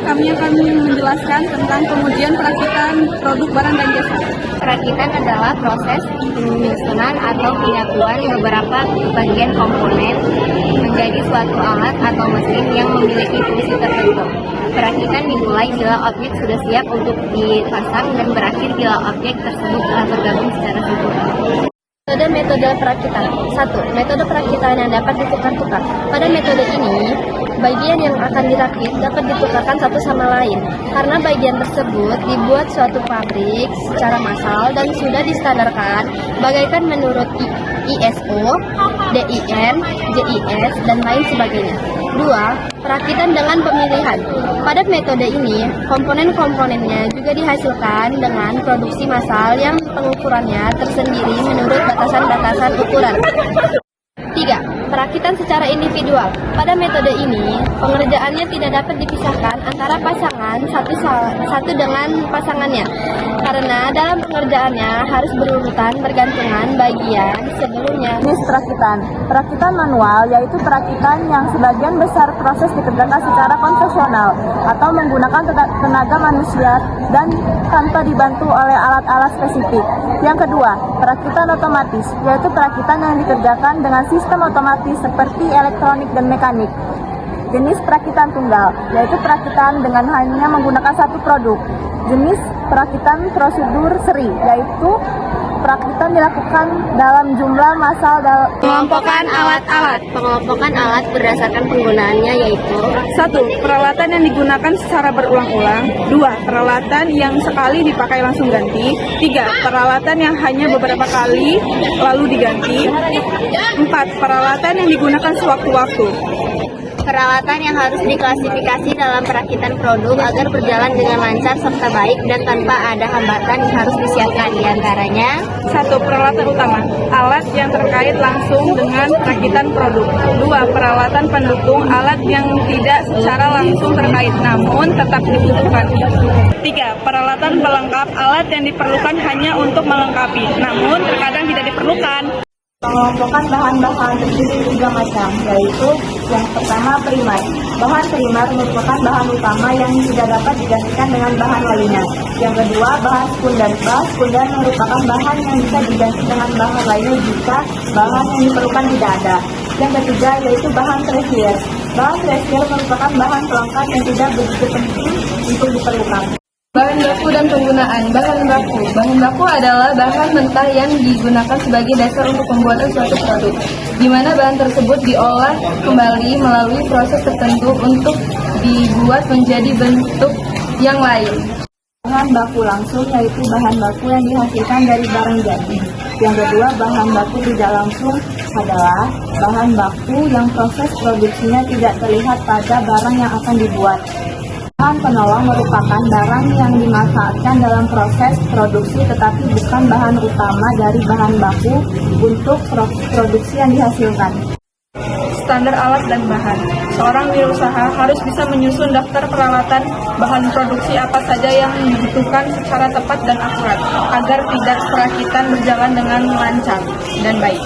kami akan menjelaskan tentang pengujian perakitan produk barang dan jasa. Perakitan adalah proses penyusunan atau penyatuan beberapa bagian komponen menjadi suatu alat atau mesin yang memiliki fungsi tertentu. Perakitan dimulai bila objek sudah siap untuk dipasang dan berakhir bila objek tersebut telah bergabung secara sempurna. Metode perakitan. 1. Metode perakitan yang dapat ditukar-tukar. Pada metode ini, bagian yang akan dirakit dapat ditukarkan satu sama lain karena bagian tersebut dibuat suatu pabrik secara massal dan sudah distandarkan bagaikan menurut ISO, DIN, JIS, dan lain sebagainya. 2. Perakitan dengan pemilihan. Pada metode ini, komponen-komponennya juga dihasilkan dengan produksi massal yang pengukurannya tersendiri menurut batasan-batasan ukuran. 3. Perakitan secara individual. Pada metode ini, pengerjaannya tidak dapat dipisahkan antara pasangan satu dengan pasangannya, karena dalam pengerjaannya harus berurutan bergantungan bagian sebelumnya. Jenis perakitan. Perakitan manual yaitu perakitan yang sebagian besar proses dikerjakan secara konvensional atau menggunakan tenaga manusia dan tanpa dibantu oleh alat-alat spesifik. Yang kedua, perakitan otomatis yaitu perakitan yang dikerjakan dengan sistem otomatis seperti elektronik dan mekanik. Jenis perakitan tunggal yaitu perakitan dengan hanya menggunakan satu produk. Jenis perakitan prosedur seri yaitu perakitan dilakukan dalam jumlah massal. Pengelompokan alat-alat. Pengelompokan alat berdasarkan penggunaannya yaitu 1. Peralatan yang digunakan secara berulang-ulang. 2. Peralatan yang sekali dipakai langsung ganti. 3. Peralatan yang hanya beberapa kali lalu diganti. 4. Peralatan yang digunakan sewaktu-waktu. peralatan yang harus diklasifikasi dalam perakitan produk agar berjalan dengan lancar serta baik dan tanpa ada hambatan yang harus disiapkan, diantaranya 1. Peralatan utama, alat yang terkait langsung dengan perakitan produk. 2. Peralatan pendukung, alat yang tidak secara langsung terkait namun tetap dibutuhkan. 3. Peralatan pelengkap, alat yang diperlukan hanya untuk melengkapi namun terkadang tidak diperlukan. Pengelompokan bahan-bahan terdiri 3 macam, yaitu yang pertama primer. Bahan primer merupakan bahan utama yang tidak dapat digantikan dengan bahan lainnya. Yang kedua, bahan sekunder. Bahan sekunder merupakan bahan yang bisa diganti dengan bahan lainnya jika bahan yang diperlukan tidak ada. Yang ketiga, yaitu bahan tersier. Bahan tersier merupakan bahan pelengkap yang tidak begitu penting untuk diperlukan. bahan baku dan penggunaan. Bahan baku adalah bahan mentah yang digunakan sebagai dasar untuk pembuatan suatu produk, di mana bahan tersebut diolah kembali melalui proses tertentu untuk dibuat menjadi bentuk yang lain. Bahan baku langsung yaitu bahan baku yang dihasilkan dari barang jadi. Yang kedua, bahan baku tidak langsung adalah bahan baku yang proses produksinya tidak terlihat pada barang yang akan dibuat. Bahan penolong merupakan barang yang dimanfaatkan dalam proses produksi tetapi bukan bahan utama dari bahan baku untuk produksi yang dihasilkan. Standar alat dan bahan. Seorang wirausaha harus bisa menyusun daftar peralatan bahan produksi apa saja yang dibutuhkan secara tepat dan akurat agar tidak perakitan berjalan dengan lancar dan baik.